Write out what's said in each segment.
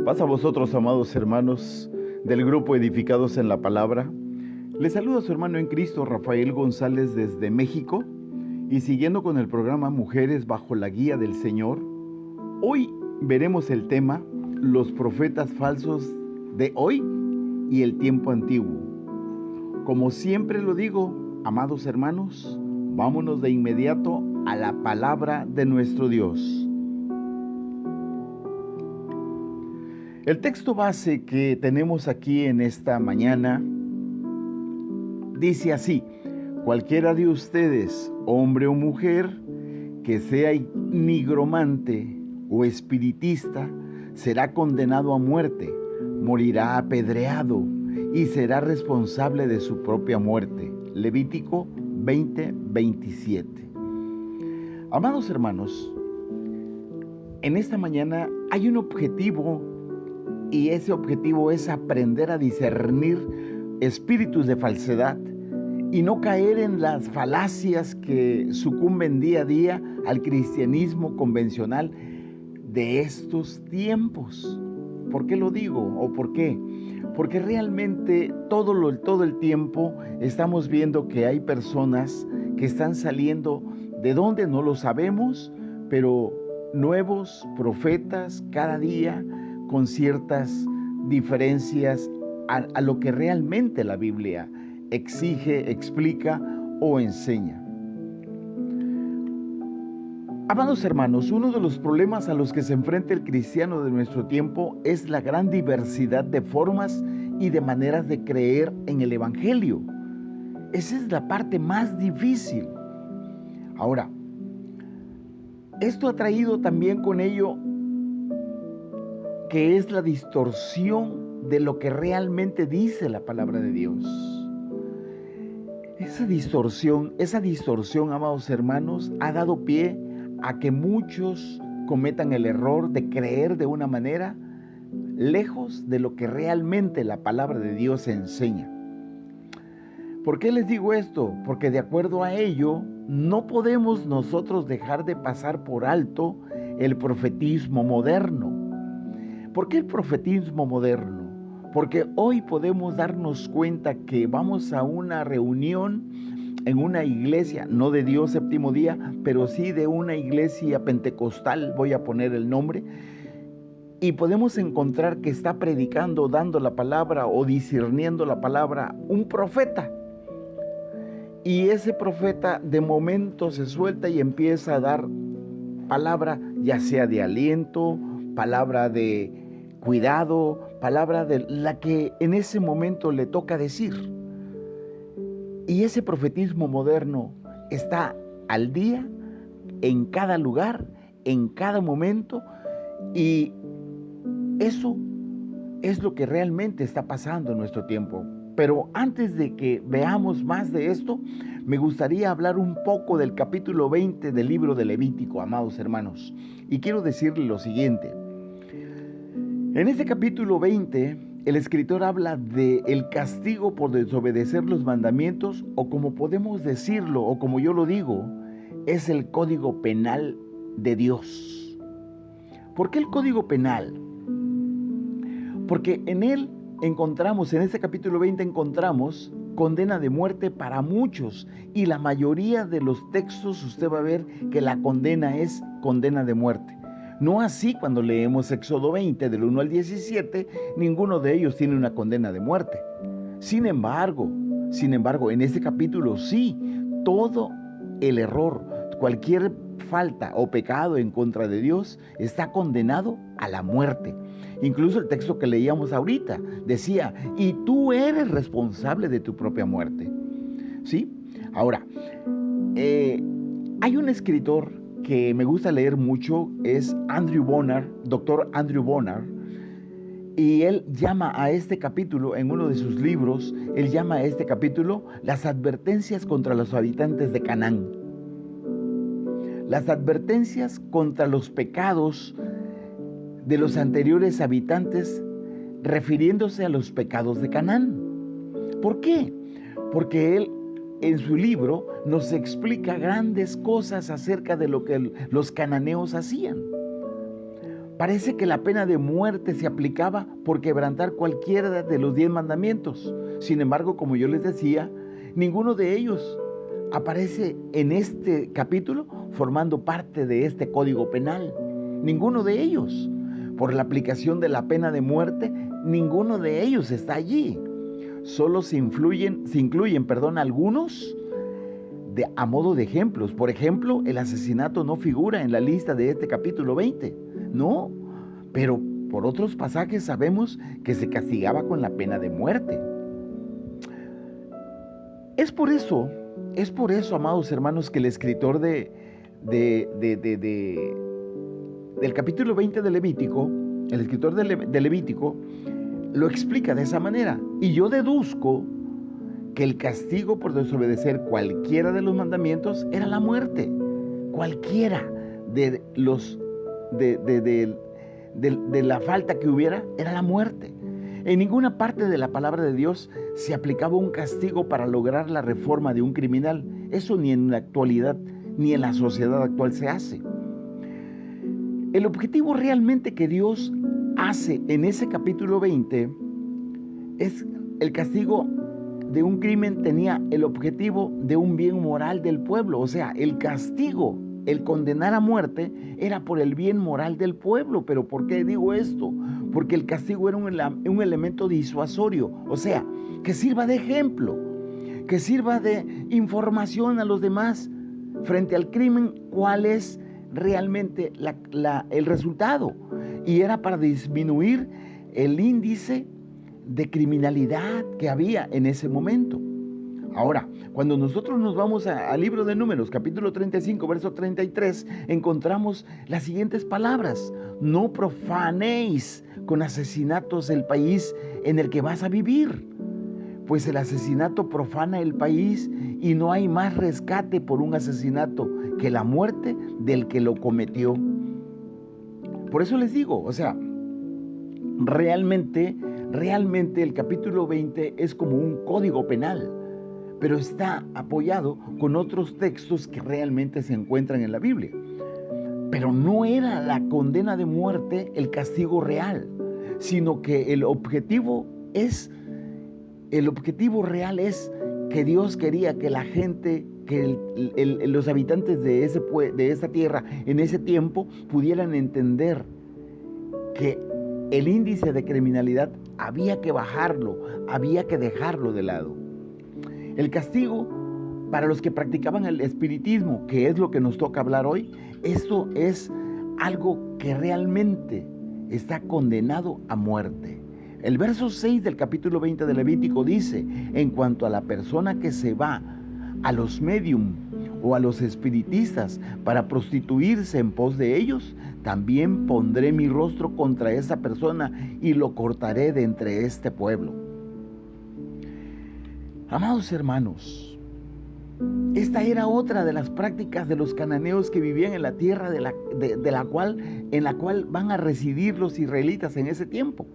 Paz a vosotros, amados hermanos del grupo Edificados en la Palabra. Les saluda su hermano en Cristo, Rafael González, desde México. Y siguiendo con el programa Mujeres bajo la guía del Señor, hoy veremos el tema los profetas falsos de hoy y el tiempo antiguo. Como siempre lo digo, amados hermanos, vámonos de inmediato a la palabra de nuestro Dios. El texto base que tenemos aquí en esta mañana dice así: cualquiera de ustedes, hombre o mujer, que sea nigromante o espiritista, será condenado a muerte, morirá apedreado y será responsable de su propia muerte. Levítico 20:27. Amados hermanos, en esta mañana hay un objetivo, y ese objetivo es aprender a discernir espíritus de falsedad y no caer en las falacias que sucumben día a día al cristianismo convencional de estos tiempos. ¿Por qué lo digo? ¿O por qué? Porque realmente todo el tiempo estamos viendo que hay personas que están saliendo de donde no lo sabemos, pero nuevos profetas cada día con ciertas diferencias a lo que realmente la Biblia exige, explica o enseña. Amados hermanos, uno de los problemas a los que se enfrenta el cristiano de nuestro tiempo es la gran diversidad de formas y de maneras de creer en el Evangelio. Esa es la parte más difícil. Ahora, esto ha traído también con ello que es la distorsión de lo que realmente dice la palabra de Dios. Esa distorsión, amados hermanos, ha dado pie a que muchos cometan el error de creer de una manera lejos de lo que realmente la palabra de Dios enseña. ¿Por qué les digo esto? Porque de acuerdo a ello, no podemos nosotros dejar de pasar por alto el profetismo moderno. ¿Por qué el profetismo moderno? Porque hoy podemos darnos cuenta que vamos a una reunión en una iglesia, no de Dios Séptimo Día, pero sí de una iglesia pentecostal, voy a poner el nombre, y podemos encontrar que está predicando, dando la palabra o discerniendo la palabra un profeta. Y ese profeta de momento se suelta y empieza a dar palabra, ya sea de aliento, palabra de cuidado, palabra de la que en ese momento le toca decir. Y ese profetismo moderno está al día, en cada lugar, en cada momento, y eso es lo que realmente está pasando en nuestro tiempo. Pero antes de que veamos más de esto, me gustaría hablar un poco del capítulo 20 del libro de Levítico, amados hermanos. Y quiero decirle lo siguiente. En este capítulo 20, el escritor habla del castigo por desobedecer los mandamientos, o como podemos decirlo, o como yo lo digo, es el código penal de Dios. ¿Por qué el código penal? Porque en él encontramos, en este capítulo 20 encontramos condena de muerte para muchos, y la mayoría de los textos usted va a ver que la condena es condena de muerte. No así cuando leemos Éxodo 20 del 1 al 17, ninguno de ellos tiene una condena de muerte. Sin embargo, en este capítulo sí, todo el error, cualquier falta o pecado en contra de Dios está condenado a la muerte. Incluso el texto que leíamos ahorita decía: y tú eres responsable de tu propia muerte. ¿Sí? Ahora, hay un escritor que me gusta leer mucho, es Andrew Bonar, doctor Andrew Bonar, y él llama a este capítulo, en uno de sus libros, él llama a este capítulo las advertencias contra los habitantes de Canaán. Las advertencias contra los pecados de los anteriores habitantes, refiriéndose a los pecados de Canaán. ¿Por qué? Porque él en su libro nos explica grandes cosas acerca de lo que los cananeos hacían. Parece que la pena de muerte se aplicaba por quebrantar cualquiera de los 10 mandamientos. Sin embargo, como yo les decía, ninguno de ellos aparece en este capítulo formando parte de este código penal. Ninguno de ellos. Por la aplicación de la pena de muerte, ninguno de ellos está allí. Solo se incluyen, algunos a modo de ejemplos. Por ejemplo, el asesinato no figura en la lista de este capítulo 20. No, pero por otros pasajes sabemos que se castigaba con la pena de muerte. Es por eso, amados hermanos, que el escritor del capítulo 20 de Levítico, el escritor de Levítico, lo explica de esa manera. Y yo deduzco que el castigo por desobedecer cualquiera de los mandamientos era la muerte. Cualquiera de la falta que hubiera era la muerte. En ninguna parte de la palabra de Dios se aplicaba un castigo para lograr la reforma de un criminal. Eso ni en la actualidad ni en la sociedad actual se hace. El objetivo realmente que Dios hace en ese capítulo 20 es el castigo de un crimen. Tenía el objetivo de un bien moral del pueblo. O sea, el castigo, el condenar a muerte, era por el bien moral del pueblo. ¿Pero por qué digo esto? Porque el castigo era un elemento disuasorio. O sea, que sirva de ejemplo, que sirva de información a los demás frente al crimen, cuál es realmente el resultado. Y era para disminuir el índice de criminalidad que había en ese momento. Ahora, cuando nosotros nos vamos al libro de Números, capítulo 35, verso 33, encontramos las siguientes palabras: no profanéis con asesinatos el país en el que vas a vivir, pues el asesinato profana el país y no hay más rescate por un asesinato que la muerte del que lo cometió. Por eso les digo, o sea, realmente el capítulo 20 es como un código penal, pero está apoyado con otros textos que realmente se encuentran en la Biblia. Pero no era la condena de muerte el castigo real, sino que el objetivo real es que Dios quería que la gente, que los habitantes de esa tierra en ese tiempo pudieran entender que el índice de criminalidad había que bajarlo, había que dejarlo de lado. El castigo para los que practicaban el espiritismo, que es lo que nos toca hablar hoy, esto es algo que realmente está condenado a muerte. El verso 6 del capítulo 20 de Levítico dice: en cuanto a la persona que se va a los médium o a los espiritistas para prostituirse en pos de ellos, también pondré mi rostro contra esa persona y lo cortaré de entre este pueblo. Amados hermanos, esta era otra de las prácticas de los cananeos que vivían en la tierra en la cual van a residir los israelitas en ese tiempo.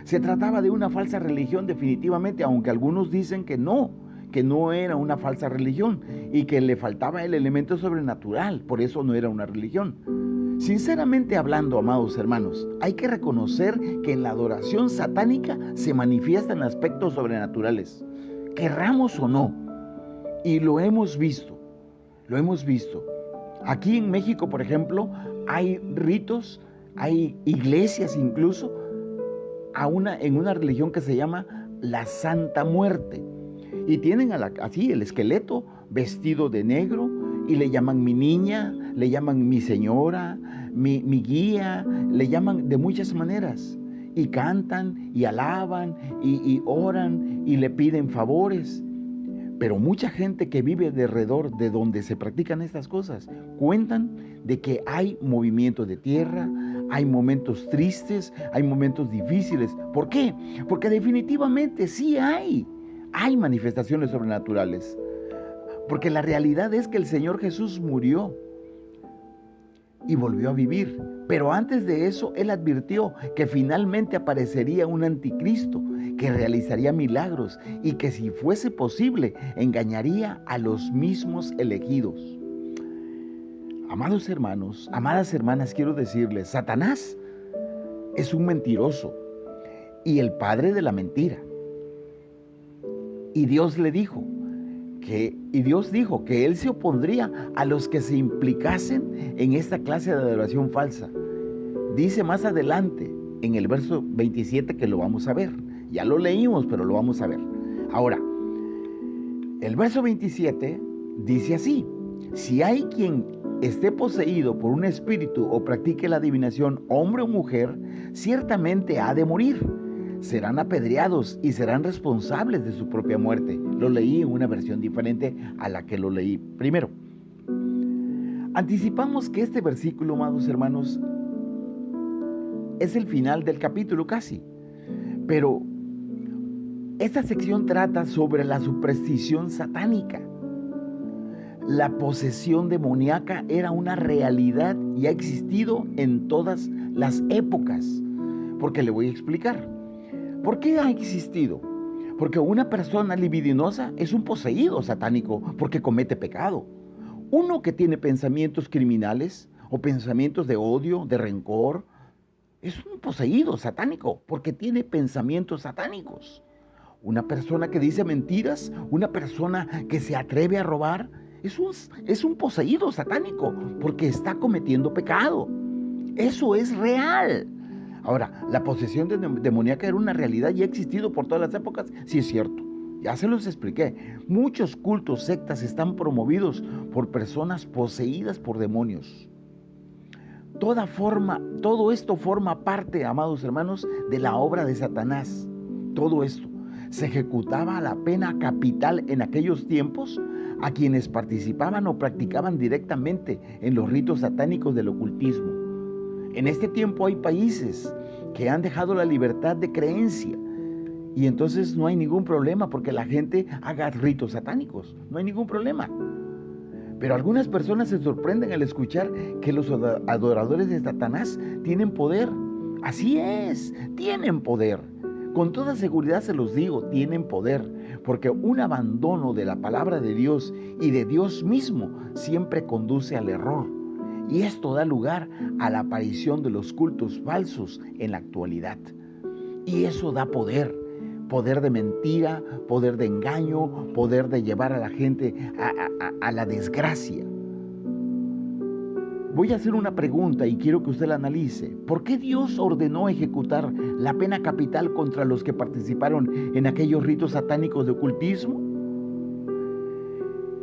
Se trataba de una falsa religión definitivamente, aunque algunos dicen que no era una falsa religión y que le faltaba el elemento sobrenatural, por eso no era una religión. Sinceramente hablando, amados hermanos, hay que reconocer que en la adoración satánica se manifiestan aspectos sobrenaturales, querramos o no, y lo hemos visto. Aquí en México, por ejemplo, hay ritos, hay iglesias incluso, en una religión que se llama la Santa Muerte. Y tienen así el esqueleto vestido de negro y le llaman mi niña, le llaman mi señora, mi guía, le llaman de muchas maneras. Y cantan y alaban y oran y le piden favores. Pero mucha gente que vive alrededor de donde se practican estas cosas cuentan de que hay movimiento de tierra, hay momentos tristes, hay momentos difíciles. ¿Por qué? Porque definitivamente sí hay manifestaciones sobrenaturales. Porque la realidad es que el Señor Jesús murió y volvió a vivir. Pero antes de eso, Él advirtió que finalmente aparecería un anticristo que realizaría milagros y que, si fuese posible, engañaría a los mismos elegidos. Amados hermanos, amadas hermanas, quiero decirles, Satanás es un mentiroso y el padre de la mentira. Y Dios dijo que Él se opondría a los que se implicasen en esta clase de adoración falsa. Dice más adelante, en el verso 27, que lo vamos a ver. Ya lo leímos, pero lo vamos a ver. Ahora, el verso 27 dice así: si hay quien esté poseído por un espíritu o practique la adivinación, hombre o mujer, ciertamente ha de morir. Serán apedreados y serán responsables de su propia muerte. Lo leí en una versión diferente a la que lo leí primero. Anticipamos que este versículo, amados hermanos, es el final del capítulo casi. Pero esta sección trata sobre la superstición satánica. La posesión demoníaca era una realidad y ha existido en todas las épocas. Porque le voy a explicar. ¿Por qué ha existido? Porque una persona libidinosa es un poseído satánico porque comete pecado. Uno que tiene pensamientos criminales o pensamientos de odio, de rencor, es un poseído satánico porque tiene pensamientos satánicos. Una persona que dice mentiras, una persona que se atreve a robar, es un poseído satánico porque está cometiendo pecado. Eso es real. Ahora, la posesión demoníaca era una realidad y ha existido por todas las épocas. Sí, es cierto. Ya se los expliqué. Muchos cultos, sectas están promovidos por personas poseídas por demonios. Todo esto forma parte, amados hermanos, de la obra de Satanás. Todo esto. Se ejecutaba la pena capital en aquellos tiempos a quienes participaban o practicaban directamente en los ritos satánicos del ocultismo. En este tiempo hay países que han dejado la libertad de creencia y entonces no hay ningún problema porque la gente haga ritos satánicos. No hay ningún problema. Pero algunas personas se sorprenden al escuchar que los adoradores de Satanás tienen poder. Así es, tienen poder. Con toda seguridad se los digo, tienen poder. Porque un abandono de la palabra de Dios y de Dios mismo siempre conduce al error. Y esto da lugar a la aparición de los cultos falsos en la actualidad. Y eso da poder. Poder de mentira, poder de engaño, poder de llevar a la gente a la desgracia. Voy a hacer una pregunta y quiero que usted la analice. ¿Por qué Dios ordenó ejecutar la pena capital contra los que participaron en aquellos ritos satánicos de ocultismo?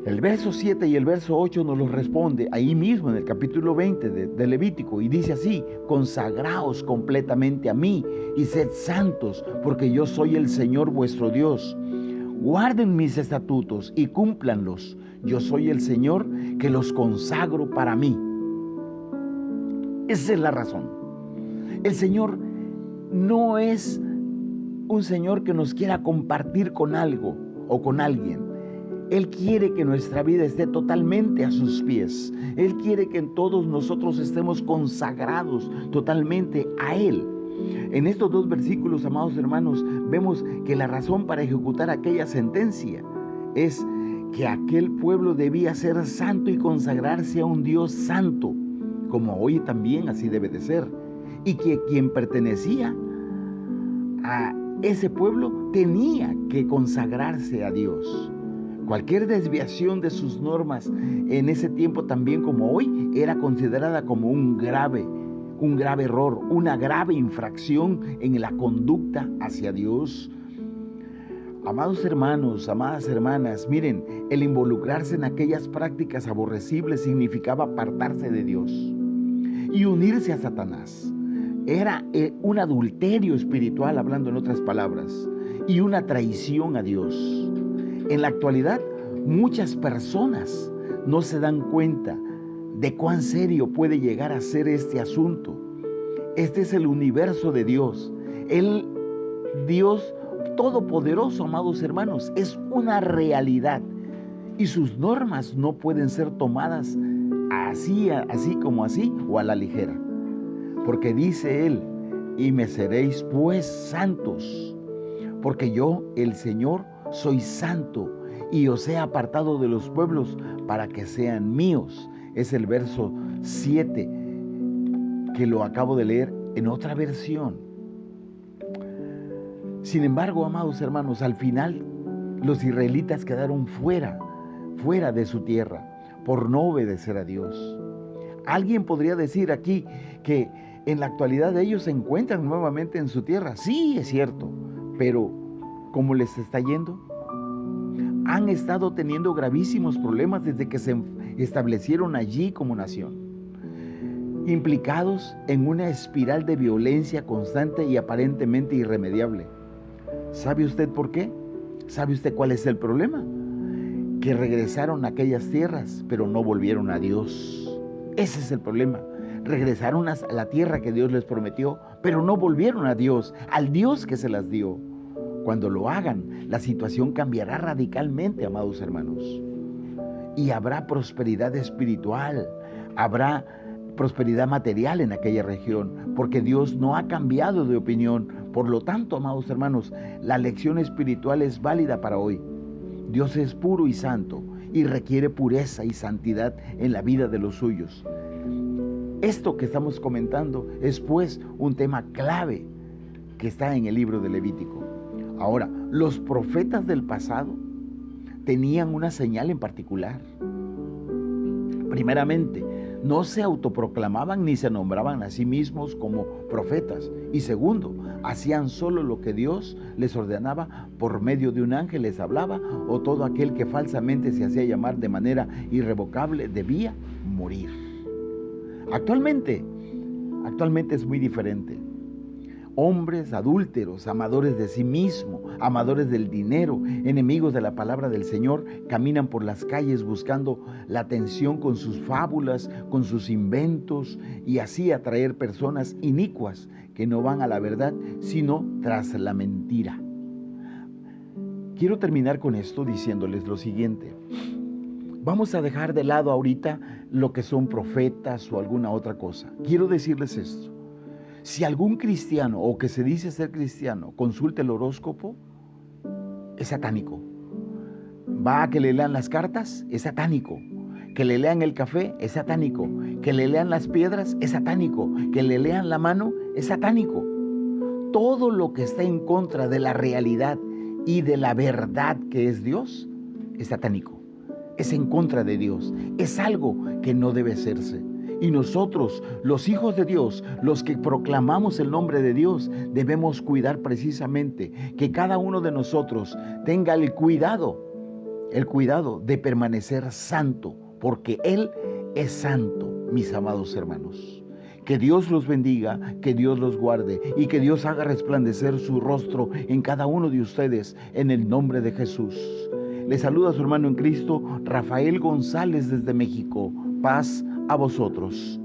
El verso 7 y el verso 8 nos lo responde ahí mismo en el capítulo 20 de Levítico y dice así: consagraos completamente a mí y sed santos, porque yo soy el Señor vuestro Dios. Guarden mis estatutos y cúmplanlos. Yo soy el Señor que los consagro para mí. Esa es la razón. El Señor no es un Señor que nos quiera compartir con algo o con alguien. Él quiere que nuestra vida esté totalmente a sus pies. Él quiere que todos nosotros estemos consagrados totalmente a Él. En estos dos versículos, amados hermanos, vemos que la razón para ejecutar aquella sentencia es que aquel pueblo debía ser santo y consagrarse a un Dios santo, como hoy también así debe de ser. Y que quien pertenecía a ese pueblo tenía que consagrarse a Dios. Cualquier desviación de sus normas en ese tiempo también como hoy era considerada como un grave error, una grave infracción en la conducta hacia Dios. Amados hermanos, amadas hermanas, miren, el involucrarse en aquellas prácticas aborrecibles significaba apartarse de Dios y unirse a Satanás. Era un adulterio espiritual, hablando en otras palabras, y una traición a Dios. En la actualidad, muchas personas no se dan cuenta de cuán serio puede llegar a ser este asunto. Este es el universo de Dios. El Dios todopoderoso, amados hermanos, es una realidad. Y sus normas no pueden ser tomadas así como así o a la ligera. Porque dice Él: y me seréis pues santos, porque yo, el Señor, soy santo y os he apartado de los pueblos para que sean míos. Es el verso 7 que lo acabo de leer en otra versión. Sin embargo, amados hermanos, al final los israelitas quedaron fuera de su tierra, por no obedecer a Dios. Alguien podría decir aquí que en la actualidad ellos se encuentran nuevamente en su tierra. Sí, es cierto, pero ¿cómo les está yendo? Han estado teniendo gravísimos problemas desde que se establecieron allí como nación, implicados en una espiral de violencia constante y aparentemente irremediable. ¿Sabe usted por qué? ¿Sabe usted cuál es el problema? Que regresaron a aquellas tierras, pero no volvieron a Dios. Ese es el problema. Regresaron a la tierra que Dios les prometió, pero no volvieron a Dios, al Dios que se las dio. Cuando lo hagan, la situación cambiará radicalmente, amados hermanos. Y habrá prosperidad espiritual, habrá prosperidad material en aquella región, porque Dios no ha cambiado de opinión. Por lo tanto, amados hermanos, la lección espiritual es válida para hoy. Dios es puro y santo y requiere pureza y santidad en la vida de los suyos. Esto que estamos comentando es pues un tema clave que está en el libro de Levítico. Ahora, los profetas del pasado tenían una señal en particular. Primeramente, no se autoproclamaban ni se nombraban a sí mismos como profetas. Y segundo, hacían solo lo que Dios les ordenaba por medio de un ángel les hablaba, o todo aquel que falsamente se hacía llamar de manera irrevocable debía morir. Actualmente es muy diferente. Hombres adúlteros, amadores de sí mismo, amadores del dinero, enemigos de la palabra del Señor, caminan por las calles buscando la atención con sus fábulas, con sus inventos, y así atraer personas inicuas que no van a la verdad, sino tras la mentira. Quiero terminar con esto diciéndoles lo siguiente. Vamos a dejar de lado ahorita lo que son profetas o alguna otra cosa. Quiero decirles esto. Si algún cristiano o que se dice ser cristiano consulta el horóscopo, es satánico. Va a que le lean las cartas, es satánico. Que le lean el café, es satánico. Que le lean las piedras, es satánico. Que le lean la mano, es satánico. Todo lo que está en contra de la realidad y de la verdad que es Dios, es satánico. Es en contra de Dios. Es algo que no debe hacerse. Y nosotros, los hijos de Dios, los que proclamamos el nombre de Dios, debemos cuidar precisamente que cada uno de nosotros tenga el cuidado de permanecer santo, porque Él es santo, mis amados hermanos. Que Dios los bendiga, que Dios los guarde y que Dios haga resplandecer su rostro en cada uno de ustedes en el nombre de Jesús. Les saluda su hermano en Cristo, Rafael González desde México. Paz a vosotros.